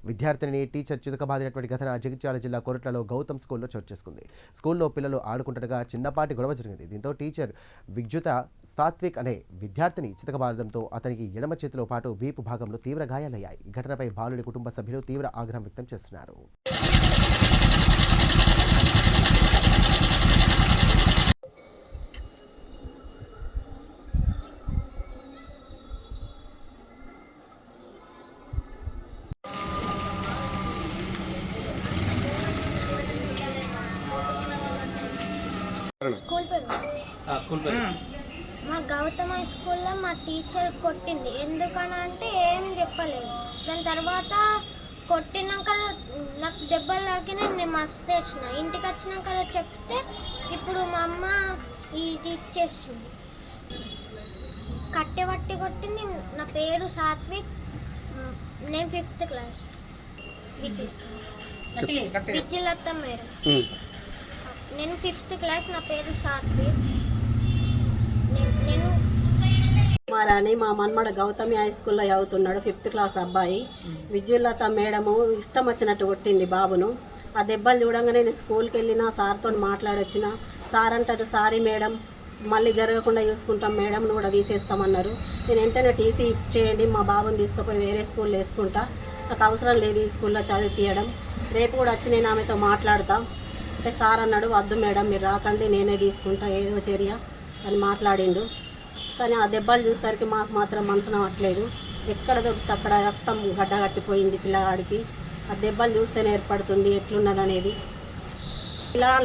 విద్యార్థిని టీచర్ చితకబాదినటువంటి ఘటన జగిత్యాల జిల్లా కొరట్లలో గౌతమ్ స్కూల్లో చోటు చేసుకుంది. స్కూల్లో పిల్లలు ఆడుకుంటుండగా చిన్నపాటి గొడవ జరిగింది. దీంతో టీచర్ విద్యుత సాత్విక్ అనే విద్యార్థిని చితకబాదడంతో అతనికి ఎడమ చేతిలో పాటు వీపు భాగంలో తీవ్ర గాయాలయ్యాయి. ఈ ఘటనపై బాలుడి కుటుంబ సభ్యులు తీవ్ర ఆగ్రహం వ్యక్తం చేస్తున్నారు. స్కూల్ మా గౌతమ స్కూల్లో మా టీచర్ కొట్టింది. ఎందుకనంటే ఏం చెప్పలేదు. దాని తర్వాత కొట్టినాక నాకు దెబ్బలు తాకినా నేను మస్తు తెచ్చిన. ఇంటికి వచ్చినాక చెప్తే ఇప్పుడు మా అమ్మ ఇది ఇచ్చేస్తుంది. కట్టెబట్టి కొట్టింది. నా పేరు సాత్విక్, నేను 5th క్లాస్. విజయలత మేడం. నేను 5th క్లాస్. నా పేరు సాత్విక్. నేను మారాని మా మన్మడ గౌతమి హై స్కూల్లో చదువుతున్నాడు. 5th క్లాస్ అబ్బాయి. విజయలత మేడము ఇష్టం వచ్చినట్టు కొట్టింది బాబును. ఆ దెబ్బలు చూడంగానే నేను స్కూల్కి వెళ్ళిన సార్తో మాట్లాడొచ్చిన. సార్ అంటారు, సారీ మేడం, మళ్ళీ జరగకుండా చూసుకుంటాం మేడం, కూడా తీసేస్తామన్నారు. నేను వెంటనే టీసీ చేయండి, మా బాబుని తీసుకుపోయి వేరే స్కూల్లో వేసుకుంటా, నాకు అవసరం లేదు ఈ స్కూల్లో చదివించడం, రేపు కూడా వచ్చి నేను ఆమెతో మాట్లాడతా అంటే సార్ అన్నాడు, వద్దు మేడం మీరు రాకండి, నేనే తీసుకుంటా ఏదో చర్య అని మాట్లాడిండు. కానీ ఆ దెబ్బలు చూసేసరికి మాకు మాత్రం మనసున అవ్వట్లేదు. ఎక్కడ దొరికితే అక్కడ రక్తం గడ్డగట్టిపోయింది పిల్లగాడికి. ఆ దెబ్బలు చూస్తేనే ఏర్పడుతుంది ఎట్లున్నది అనేది.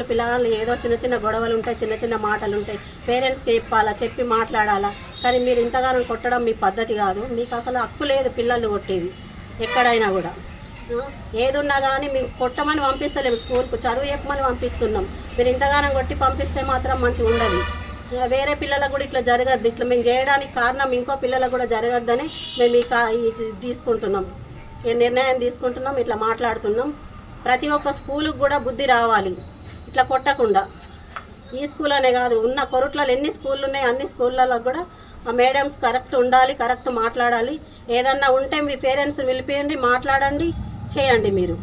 పిల్లగాళ్ళు ఏదో చిన్న చిన్న గొడవలు ఉంటాయి, చిన్న చిన్న మాటలు ఉంటాయి, పేరెంట్స్కి చెప్పాలా, చెప్పి మాట్లాడాలా. కానీ మీరు ఇంతగానో కొట్టడం మీ పద్ధతి కాదు. మీకు అసలు హక్కు లేదు పిల్లల్ని కొట్టేది. ఎక్కడైనా కూడా ఏదున్నా కానీ మేము కొట్టమని పంపిస్తలేము, స్కూల్కు చదువు చెప్పమని పంపిస్తున్నాం. మీరు ఇంతగానో కొట్టి పంపిస్తే మాత్రం మంచిగా ఉండదు. వేరే పిల్లలకు కూడా ఇట్లా జరగద్దు. ఇట్లా మేము చేయడానికి కారణం ఇంకో పిల్లలకు కూడా జరగద్దని మేము తీసుకుంటున్నాం, ఈ నిర్ణయం తీసుకుంటున్నాం, ఇట్లా మాట్లాడుతున్నాం. ప్రతి ఒక్క స్కూలుకు కూడా బుద్ధి రావాలి, ఇట్లా కొట్టకుండా. ఈ స్కూల్ అనే కాదు, ఉన్న కొరుట్లలో ఎన్ని స్కూళ్ళు ఉన్నాయి అన్ని స్కూళ్ళలో కూడా ఆ మేడమ్స్ కరెక్ట్ ఉండాలి, కరెక్ట్ మాట్లాడాలి. ఏదన్నా ఉంటే మీ పేరెంట్స్ని పిలిపియండి, మాట్లాడండి, చేయండి మీరు.